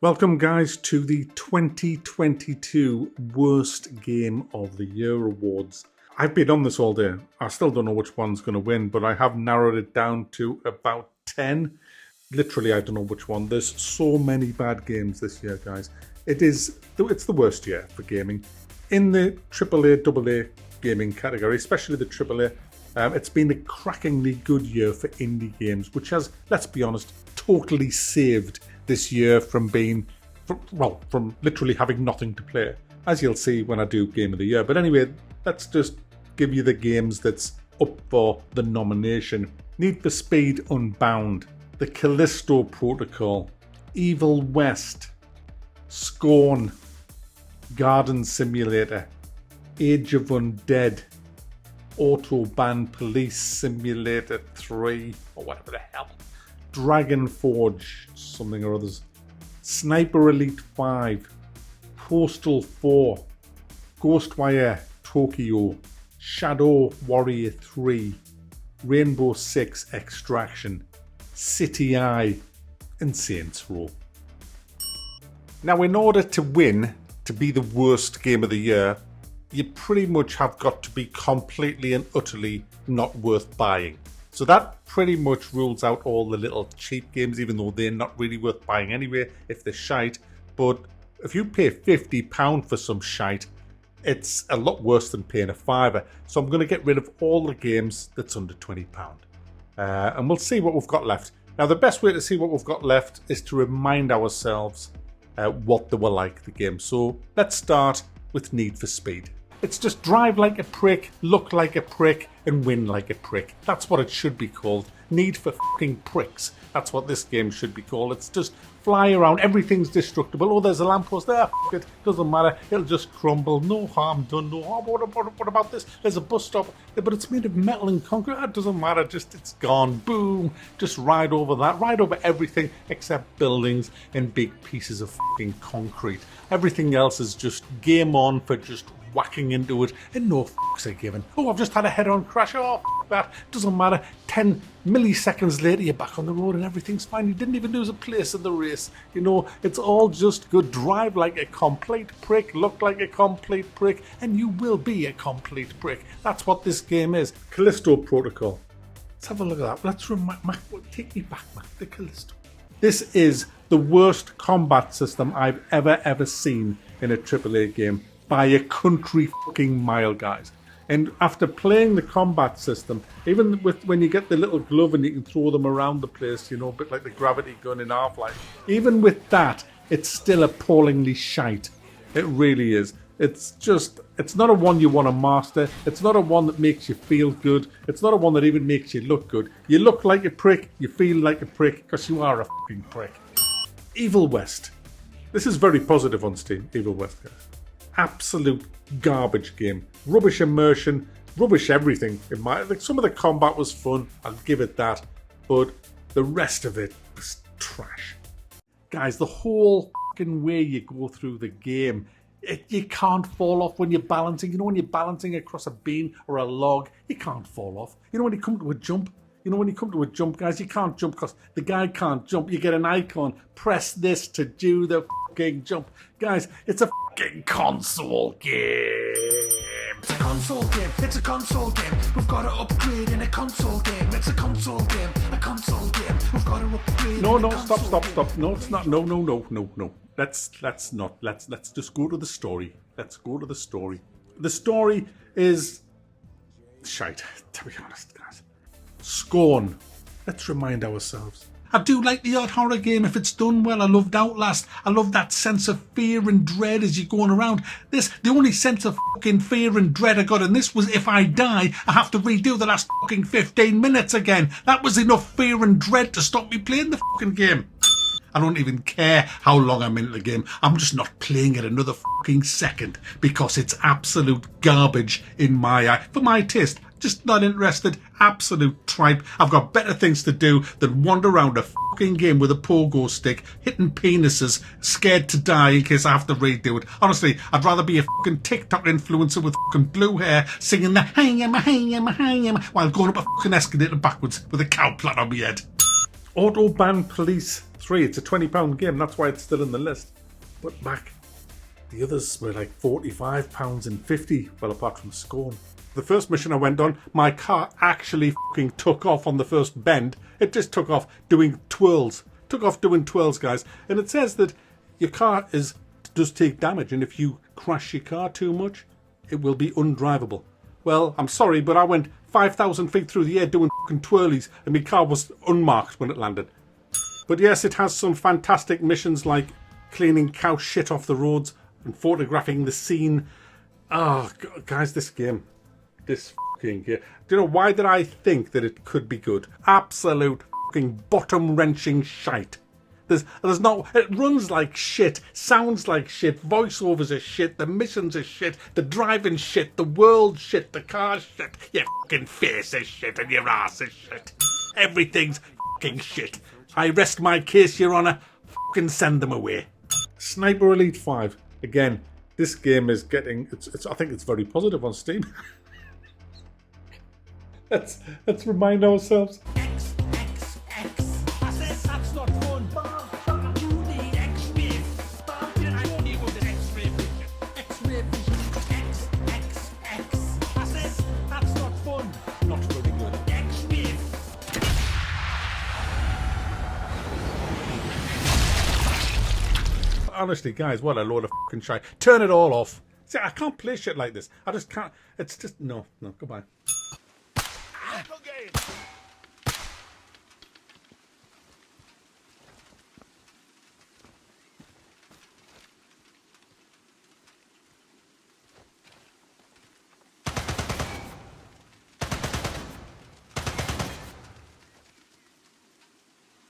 Welcome guys to the 2022 Worst Game of the Year Awards. I've been on this all day. I still don't know which one's going to win, but I have narrowed it down to about 10. Literally, I don't know which one. There's so many bad games this year, guys. It's the worst year for gaming. In the AAA, AA gaming category, especially the AAA, it's been a crackingly good year for indie games, which has, let's be honest, totally saved this year from literally having nothing to play, as you'll see when I do Game of the Year. But anyway, let's just give you the games that's up for the nomination. Need for Speed Unbound, the Callisto Protocol, Evil West, Scorn, Garden Simulator, Age of Undead, Autobahn Police Simulator 3, or whatever the hell, Dragon Forge, something or others, Sniper Elite 5, Postal 4, Ghostwire Tokyo, Shadow Warrior 3, Rainbow Six Extraction, City Eye, and Saints Row. Now, in order to win, to be the worst game of the year, you pretty much have got to be completely and utterly not worth buying. So that pretty much rules out all the little cheap games, even though they're not really worth buying anyway if they're shite. But if you pay £50 for some shite, it's a lot worse than paying a fiver. So I'm going to get rid of all the games that's under £20. And we'll see what we've got left. Now, the best way to see what we've got left is to remind ourselves what they were like, the game. So let's start with Need for Speed. It's just drive like a prick, look like a prick, and win like a prick. That's what it should be called. Need for fucking pricks. That's what this game should be called. It's just fly around, everything's destructible. Oh, there's a lamppost there, f*** it, doesn't matter, it'll just crumble, no harm done, no harm. What about this? There's a bus stop, but it's made of metal and concrete. It doesn't matter, just it's gone, boom, just ride over that, ride over everything except buildings and big pieces of fucking concrete. Everything else is just game on for just whacking into it, and no fucks are given. Oh, I've just had a head-on crash. Oh, f*** that. Doesn't matter. 10 milliseconds later, you're back on the road and everything's fine. You didn't even lose a place in the race. You know, it's all just good. Drive like a complete prick, look like a complete prick, and you will be a complete prick. That's what this game is. Callisto Protocol. Let's have a look at that. Let's take me back, Mac. The Callisto. This is the worst combat system I've ever seen in a AAA game. By a country fucking mile, guys. And after playing the combat system, even with when you get the little glove and you can throw them around the place, you know, a bit like the gravity gun in Half-Life, even with that, it's still appallingly shite. It really is. It's not a one you want to master. It's not a one that makes you feel good. It's not a one that even makes you look good. You look like a prick, you feel like a prick, because you are a fucking prick. Evil West. This is very positive on Steam, Evil West, guys. Absolute garbage game. Rubbish immersion, rubbish everything. Some of the combat was fun, I'll give it that, but the rest of it was trash. Guys, the whole fucking way you go through the game, you can't fall off when you're balancing. You know, when you're balancing across a beam or a log, you can't fall off. You know, when you come to a jump, guys, you can't jump because the guy can't jump. You get an icon, press this to do the fucking jump. Guys, it's a fucking console game. It's a console game. It's a console game. We've got to upgrade in a console game. It's a console game. A console game. We've got to upgrade. No, stop. No, it's not. No. Let's just go to the story. Let's go to the story. The story is shite, to be honest, guys. Scorn. Let's remind ourselves. I do like the odd horror game if it's done well. I loved Outlast. I love that sense of fear and dread as you're going around. The only sense of fucking fear and dread I got in this was if I die, I have to redo the last fucking 15 minutes again. That was enough fear and dread to stop me playing the fucking game. I don't even care how long I'm into the game. I'm just not playing it another fucking second because it's absolute garbage in my eye. For my taste, just not interested. Absolute tripe. I've got better things to do than wander around a fucking game with a pogo stick, hitting penises, scared to die in case I have to redo it. Honestly, I'd rather be a fucking TikTok influencer with fucking blue hair, singing the hey while going up a fucking escalator backwards with a cow plant on my head. Autobahn Police 3. It's a £20 game. That's why it's still in the list. But back, the others were like £45 and 50. Well, apart from Scorn. The first mission I went on, my car actually fucking took off on the first bend. It just took off doing twirls. Took off doing twirls, guys. And it says that your car does take damage, and if you crash your car too much, it will be undrivable. Well, I'm sorry, but I went 5,000 feet through the air doing fucking twirlies, and my car was unmarked when it landed. But yes, it has some fantastic missions like cleaning cow shit off the roads and photographing the scene. Oh, guys, this game. This fucking game. Do you know, why did I think that it could be good? Absolute fucking bottom-wrenching shite. There's no... It runs like shit, sounds like shit, voiceovers are shit, the missions are shit, the driving shit, the world shit, the car shit, your fucking face is shit and your ass is shit. Everything's fucking shit. I rest my case, Your Honour. Fucking send them away. Sniper Elite 5. Again, this game is getting... I think it's very positive on Steam. Let's remind ourselves. X. I said that's not fun. You need X-ray. I don't need what an X-ray vision. X-ray vision. X. I said that's not fun. Not very good. X-ray. Honestly, guys, what a load of fucking shite. Turn it all off. See, I can't play shit like this. I just can't. It's just... No, goodbye.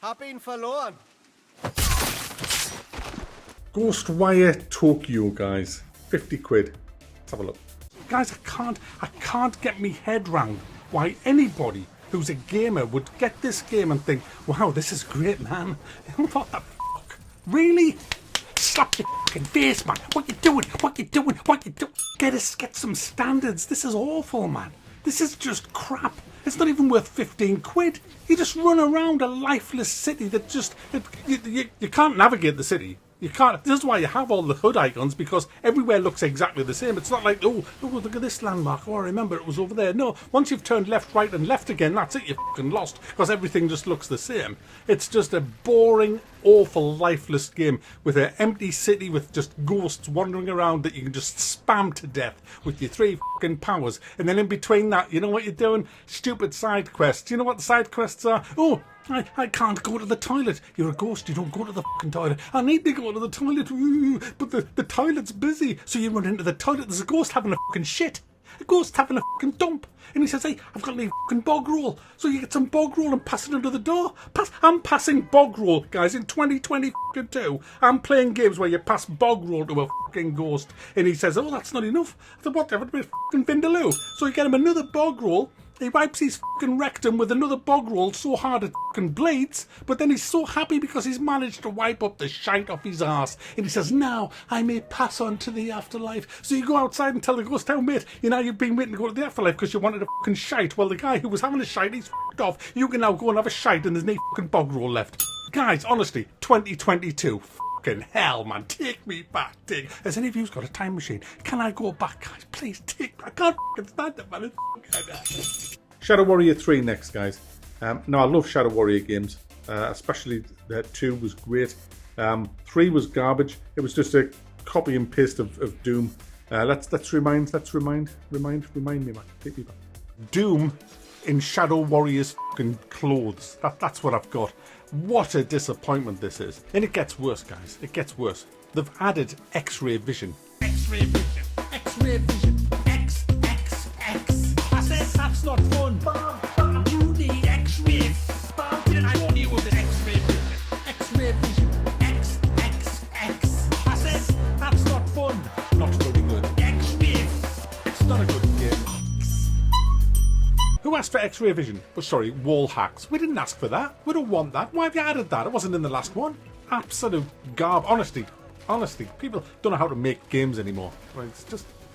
Hab ihn verloren. Ghostwire Tokyo, guys. 50 quid. Let's have a look. Guys, I can't get me head round why anybody who's a gamer would get this game and think, wow, this is great, man. What the fuck? Really? Slap your fucking face, man. What you doing? Get some standards. This is awful, man. This is just crap. It's not even worth 15 quid. You just run around a lifeless city that just... You can't navigate the city. You can't. This is why you have all the HUD icons, because everywhere looks exactly the same. It's not like, oh, look at this landmark. Oh, I remember it was over there. No, once you've turned left, right, and left again, that's it. You're fucking lost, because everything just looks the same. It's just a boring, awful, lifeless game with an empty city with just ghosts wandering around that you can just spam to death with your 3 fucking powers. And then in between that, you know what you're doing? Stupid side quests. You know what the side quests are? Oh, I can't go to the toilet. You're a ghost, you don't go to the fucking toilet. I need to go to the toilet, but the toilet's busy. So you run into the toilet, there's a ghost having a fucking shit. A ghost having a fucking dump. And he says, hey, I've got any fucking bog roll. So you get some bog roll and pass it under the door. I'm passing bog roll, guys, in 2022. I'm playing games where you pass bog roll to a fucking ghost. And he says, oh, that's not enough. I thought, what, everybody fucking Vindaloo. So you get him another bog roll. He wipes his fucking rectum with another bog roll so hard it fucking bleeds, but then he's so happy because he's managed to wipe up the shite off his arse. And he says, now I may pass on to the afterlife. So you go outside and tell the ghost town mate, you know, you've been waiting to go to the afterlife because you wanted a fucking shite. Well, the guy who was having a shite, he's fucked off. You can now go and have a shite and there's no fucking bog roll left. Guys, honestly, 2022. Fucking hell, man. Take me back. Has any of you got a time machine? Can I go back, guys? Please take me. I can't fucking stand it, man. Shadow Warrior 3 next, guys. No, I love Shadow Warrior games. Especially 2 was great. 3 was garbage. It was just a copy and paste of Doom. Let's remind me, man. Take me back. Doom in Shadow Warrior's fucking clothes. That's what I've got. What a disappointment this is. And it gets worse, guys. It gets worse. They've added X-ray vision. X-ray vision. X-ray vision. X. I said that's not fun. You need X-ray. I don't need what an X-ray vision. X-ray vision. X. I said that's not fun. Not very good. X-ray. It's not a good game. Who asked for X-ray vision? Oh, sorry, wall hacks. We didn't ask for that. We don't want that. Why have you added that? It wasn't in the last one. Absolute garb. Honestly, people don't know how to make games anymore.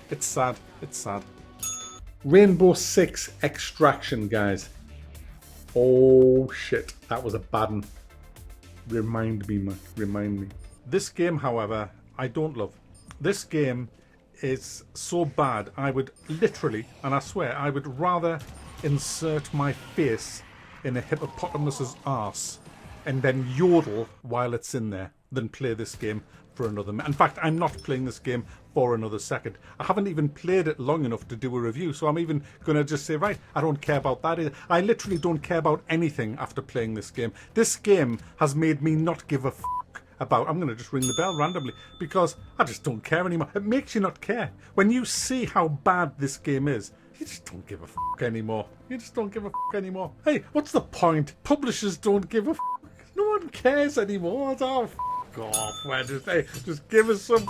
It's sad. It's sad. Rainbow Six Extraction, guys. Oh shit, that was a bad one. Remind me, Mac. Remind me. This game, however, I don't love. This game is so bad, I would literally, and I swear, I would rather insert my face in a hippopotamus's arse and then yodel while it's in there than play this game for another minute. In fact, I'm not playing this game for another second. I haven't even played it long enough to do a review, so I'm even going to just say, right, I don't care about that either. I literally don't care about anything after playing this game. This game has made me not give a about, I'm going to just ring the bell randomly, because I just don't care anymore. It makes you not care. When you see how bad this game is, you just don't give a anymore. You just don't give a anymore. Hey, what's the point? Publishers don't give a No one cares anymore. It's all off. Just give us some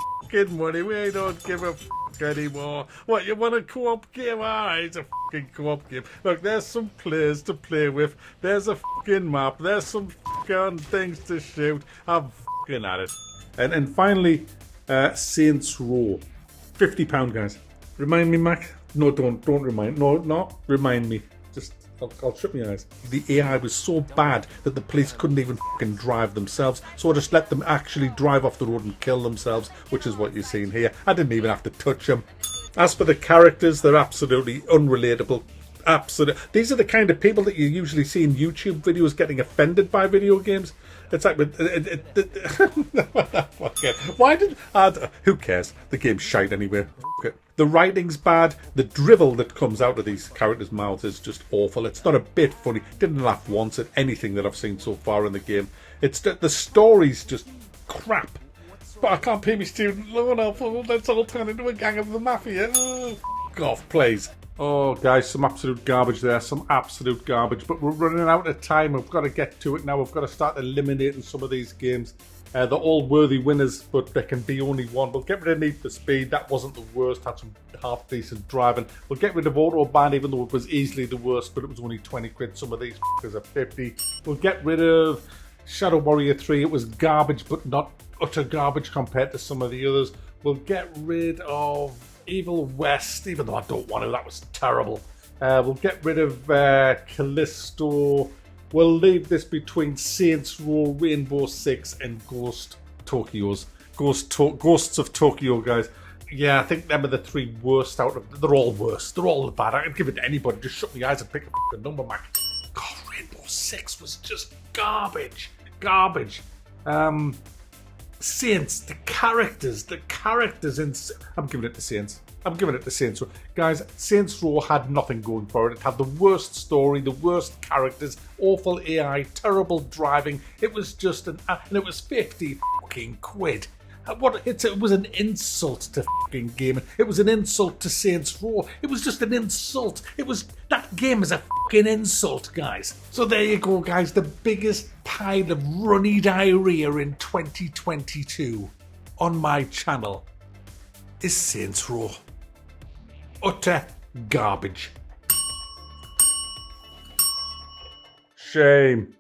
money. We don't give a anymore. What, you want a co-op game? Alright, it's a co-op game. Look, there's some players to play with. There's a map. There's some things to shoot. I'm at it. And finally, Saints Row. £50, guys. Remind me, Mac? No, don't remind. No, remind me. Just, I'll shut my eyes. The AI was so bad that the police couldn't even drive themselves, so I just let them actually drive off the road and kill themselves, which is what you're seeing here. I didn't even have to touch them. As for the characters, they're absolutely unrelatable. Absolutely. These are the kind of people that you usually see in YouTube videos getting offended by video games. It's like, why did... who cares? The game's shite anyway. The writing's bad. The drivel that comes out of these characters' mouths is just awful. It's not a bit funny. Didn't laugh once at anything that I've seen so far in the game. It's the story's just crap. But I can't pay my student loan off. Let's all turn into a gang of the mafia. F*** off, please. Oh, guys, some absolute garbage there. Some absolute garbage. But we're running out of time. We've got to get to it now. We've got to start eliminating some of these games. They're all worthy winners, but there can be only one. We'll get rid of Need for Speed. That wasn't the worst. Had some half-decent driving. We'll get rid of Autobahn, even though it was easily the worst, but it was only 20 quid. Some of these f***ers are 50. We'll get rid of Shadow Warrior 3. It was garbage, but not utter garbage compared to some of the others. We'll get rid of Evil West, even though I don't want to. That was terrible. We'll get rid of Callisto. We'll leave this between Saints Row, Rainbow Six, and Ghosts of Tokyo, guys. Yeah, I think them are the three worst out of... They're all worst. They're all bad. I can give it to anybody. Just shut my eyes and pick a number, Mac. God, Rainbow Six was just garbage. Garbage. Saints, the characters in... I'm giving it to Saints. I'm giving it to Saints Row. Guys, Saints Row had nothing going for it. It had the worst story, the worst characters, awful AI, terrible driving. It was just and it was 50 fucking quid. It was an insult to fucking gaming. It was an insult to Saints Row. It was just an insult. That game is a fucking insult, guys. So there you go, guys. The biggest pile of runny diarrhea in 2022 on my channel is Saints Row. Utter garbage. Shame.